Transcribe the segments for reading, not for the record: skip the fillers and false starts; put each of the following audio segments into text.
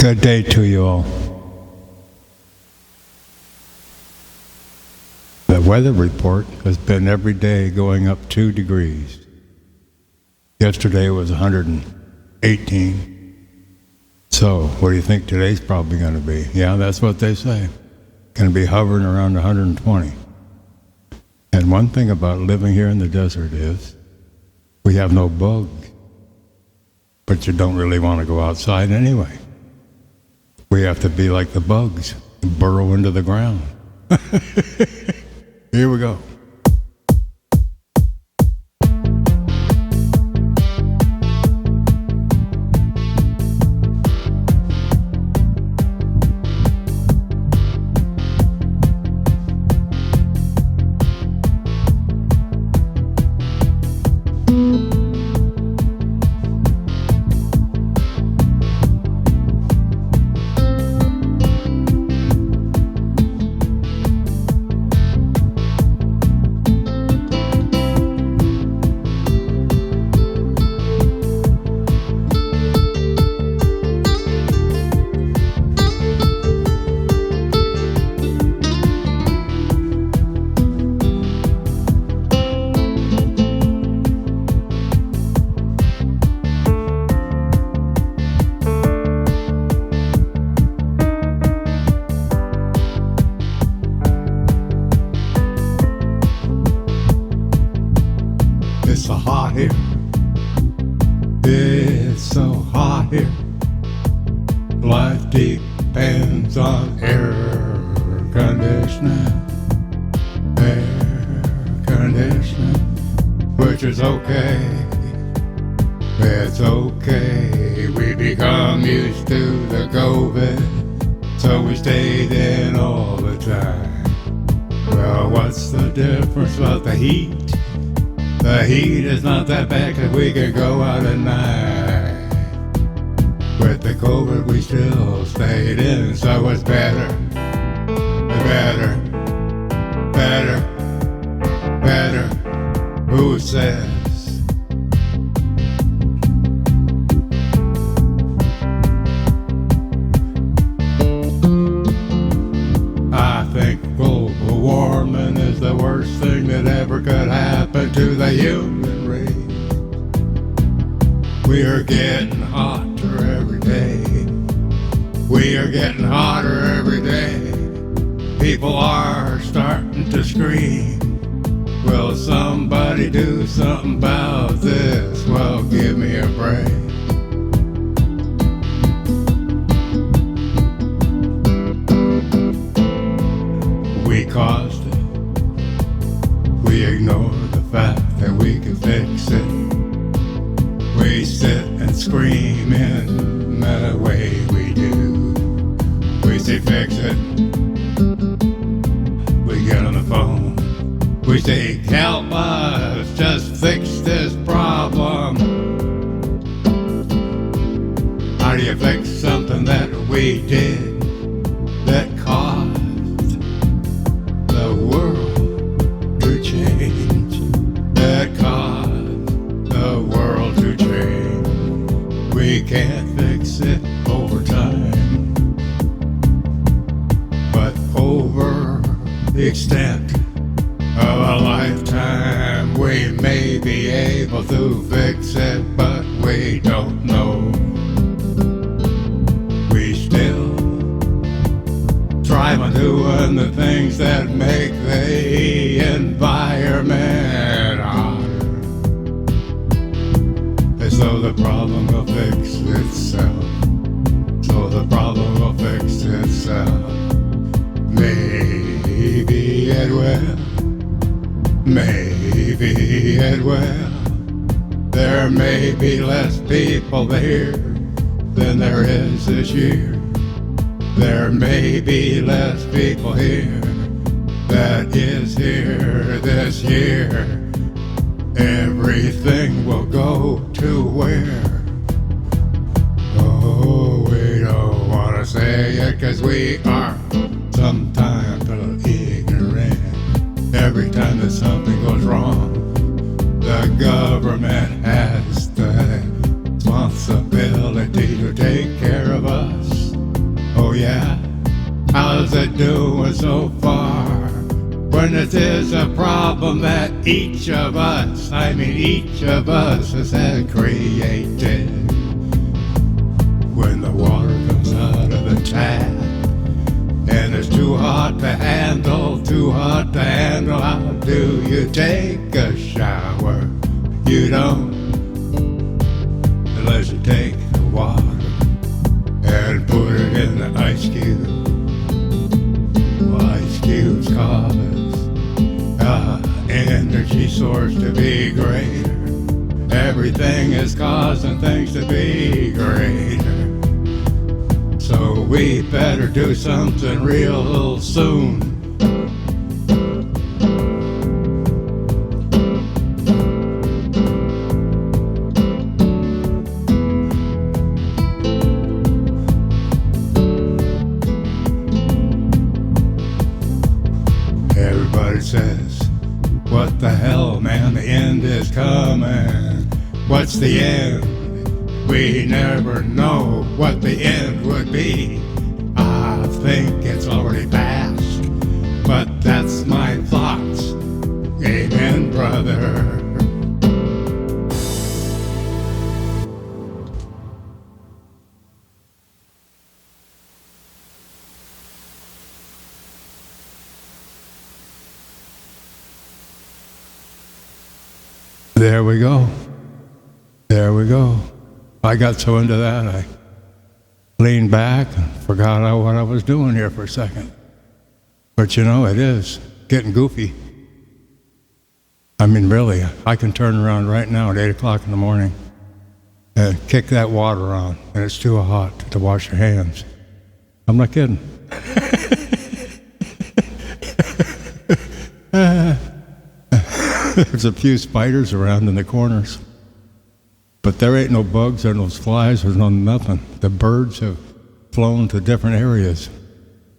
Good day to you all. The weather report has been every day going up 2 degrees. Yesterday was 118. So what do you think today's probably going to be? Yeah, that's what they say. Going to be hovering around 120. And one thing about living here in the desert is we have no bugs. But you don't really want to go outside anyway. We have to be like the bugs, burrow into the ground. Here we go. It's so hot here. It's so hot here. Life depends on air conditioning. Air conditioning, which is okay. It's okay. We become used to the COVID, so we stayed in all the time. Well, what's the difference about the heat? The heat is not that bad 'cause we can go out at night. With the COVID we still stayed in, so it's better, better, better, better. Who says? I think global warming is the worst thing that ever could happen to the human race. We are getting hotter every day. We are getting hotter every day. People are starting to scream. Will somebody do something about this? Well, give me a break. We caused it. We ignore the fact that we can fix it. We sit and scream in the way we do. We say fix it. We get on the phone. We say help us, just fix this problem. How do you fix something that we did that caused the world to change? That caused the world to change. We can't fix it over time, but over the extent of a lifetime we may be able to fix it, but we don't know. We still thrive on doing the things that make the environment hotter, as though the problem will fix itself. So the problem will fix itself. Maybe it will. Maybe it will. There may be less people here than there is this year. There may be less people here that is here this year. Everything will go to where? Oh, we don't want to say it 'cause we are sometimes a little ignorant. Every time that something goes wrong, the government has the responsibility to take care of us. And it is a problem that each of us has had created. When the water comes out of the tap and it's too hot to handle, how do you take a shower? You don't, unless you take the water and put it in the ice cube. Ice cubes cause energy source to be greater. Everything is causing things to be greater. So we better do something real soon. Everybody says, what the hell, man, the end is coming. What's the end? We never know what the end would be. I think it's already past, but that's my thoughts. Amen, brother. There we go. There we go. I got so into that, I leaned back and forgot what I was doing here for a second. But you know, it is getting goofy. I mean, really, I can turn around right now at 8 o'clock in the morning and kick that water on, and it's too hot to wash your hands. I'm not kidding. There's a few spiders around in the corners, but there ain't no bugs or no flies or no nothing. The birds have flown to different areas.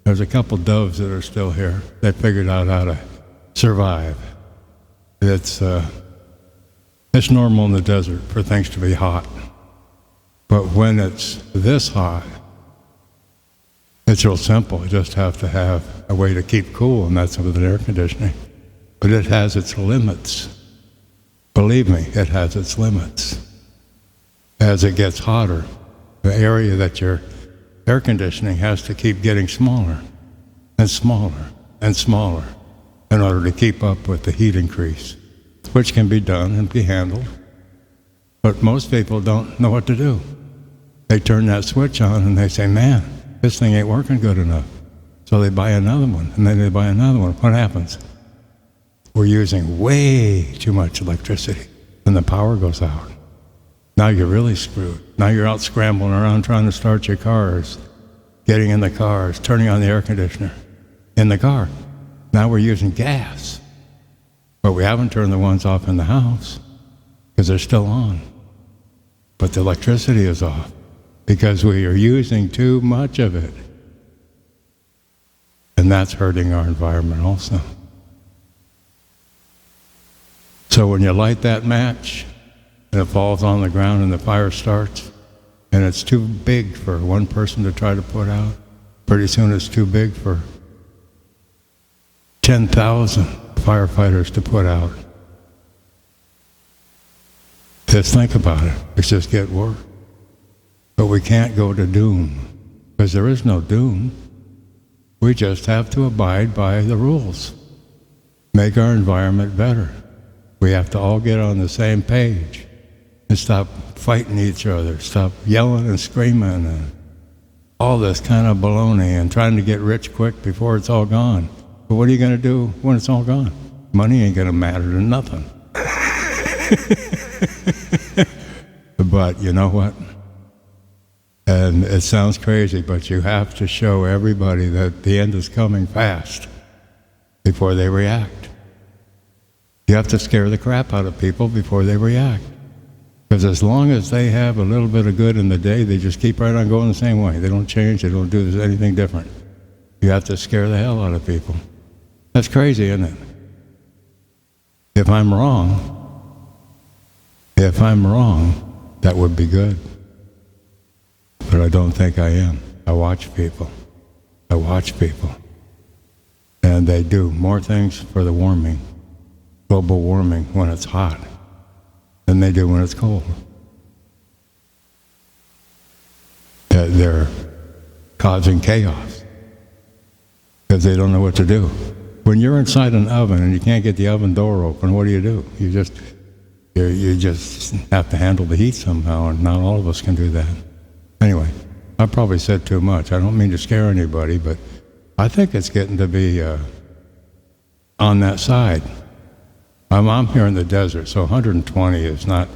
There's a couple doves that are still here. They figured out how to survive. It's normal in the desert for things to be hot, but when it's this hot, it's real simple. You just have to have a way to keep cool, and that's with air conditioning. But it has its limits. Believe me, it has its limits. As it gets hotter, the area that your air conditioning has to keep getting smaller and smaller and smaller in order to keep up with the heat increase, which can be done and be handled. But most people don't know what to do. They turn that switch on and they say, man, this thing ain't working good enough. So they buy another one, and then they buy another one. What happens? We're using way too much electricity, and the power goes out. Now you're really screwed. Now you're out scrambling around trying to start your cars, getting in the cars, turning on the air conditioner in the car. Now we're using gas, but we haven't turned the ones off in the house because they're still on. But the electricity is off because we are using too much of it. And that's hurting our environment also. So when you light that match, and it falls on the ground and the fire starts, and it's too big for one person to try to put out, pretty soon it's too big for 10,000 firefighters to put out. Just think about it. It's just get worse. But we can't go to doom, because there is no doom. We just have to abide by the rules. Make our environment better. We have to all get on the same page and stop fighting each other, stop yelling and screaming and all this kind of baloney and trying to get rich quick before it's all gone. But what are you going to do when it's all gone? Money ain't going to matter to nothing. But you know what? And it sounds crazy, but you have to show everybody that the end is coming fast before they react. You have to scare the crap out of people before they react. Because as long as they have a little bit of good in the day, they just keep right on going the same way. They don't change, they don't do anything different. You have to scare the hell out of people. That's crazy, isn't it? If I'm wrong, that would be good. But I don't think I am. I watch people. And And they do more things for the warming, global warming, when it's hot than they do when it's cold. They're causing chaos because they don't know what to do. When you're inside an oven and you can't get the oven door open, what do? You just have to handle the heat somehow, and not all of us can do that. Anyway, I probably said too much. I don't mean to scare anybody, but I think it's getting to be on that side. I'm here in the desert, so 120 is not,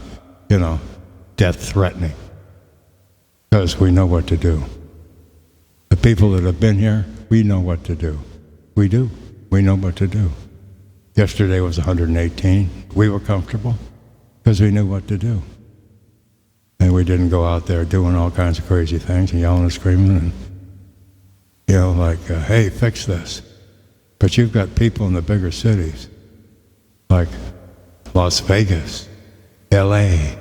death-threatening, because we know what to do. The people that have been here, we know what to do. We do. We know what to do. Yesterday was 118. We were comfortable because we knew what to do. And we didn't go out there doing all kinds of crazy things and yelling and screaming and, hey, fix this. But you've got people in the bigger cities, like Las Vegas, L.A.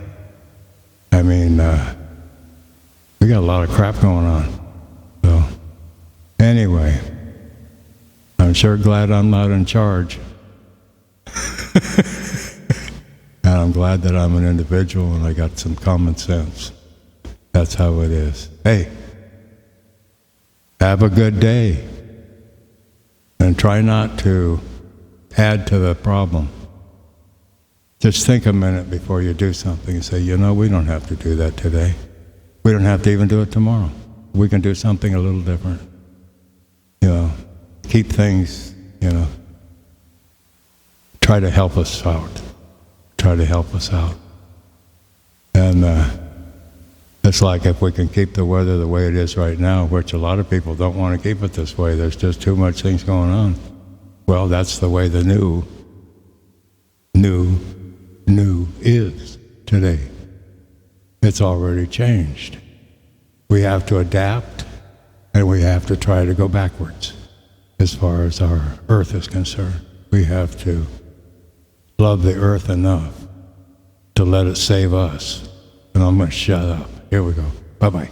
I mean, we got a lot of crap going on. So, anyway, I'm sure glad I'm not in charge. And I'm glad that I'm an individual and I got some common sense. That's how it is. Hey, have a good day. And try not to add to the problem. Just think a minute before you do something and say, we don't have to do that today. We don't have to even do it tomorrow. We can do something a little different. Keep things, try to help us out. Try to help us out. And it's like if we can keep the weather the way it is right now, which a lot of people don't want to keep it this way. There's just too much things going on. Well, that's the way the new is today. It's already changed. We have to adapt, and we have to try to go backwards as far as our earth is concerned. We have to love the earth enough to let it save us. And I'm going to shut up. Here we go. Bye-bye.